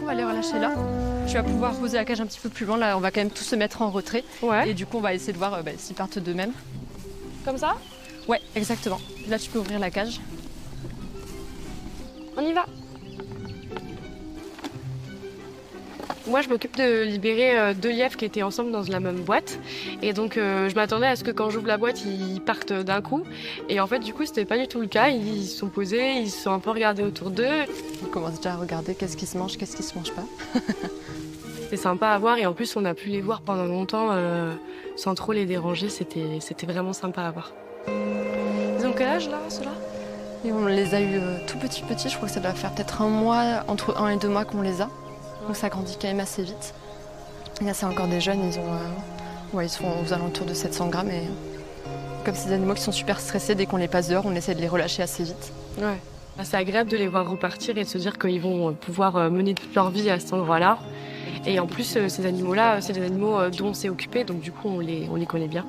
va les relâcher là. Tu vas pouvoir poser la cage un petit peu plus loin. Là, on va quand même tous se mettre en retrait. Ouais. Et du coup, on va essayer de voir s'ils partent d'eux-mêmes. Comme ça? Ouais, exactement. Là, tu peux ouvrir la cage. On y va. Moi, je m'occupe de libérer 2 lièvres qui étaient ensemble dans la même boîte. Et donc, je m'attendais à ce que quand j'ouvre la boîte, ils partent d'un coup. Et en fait, du coup, c'était pas du tout le cas. Ils se sont posés, ils se sont un peu regardés autour d'eux. On commence déjà à regarder qu'est-ce qui se mange, qu'est-ce qui se mange pas. C'était sympa à voir. Et en plus, on a pu les voir pendant longtemps sans trop les déranger. C'était vraiment sympa à voir. Ils ont quel âge, là, ceux-là? Et on les a eu tout petits. Je crois que ça doit faire peut-être un mois, entre 1 et 2 mois qu'on les a. Donc ça grandit quand même assez vite. Et là, c'est encore des jeunes, ils sont aux alentours de 700 grammes. Et comme ces animaux qui sont super stressés, dès qu'on les passe dehors, on essaie de les relâcher assez vite. Ouais. C'est agréable de les voir repartir et de se dire qu'ils vont pouvoir mener toute leur vie à cet endroit-là. Et en plus, ces animaux-là, c'est des animaux dont on s'est occupé, donc du coup, on les connaît bien.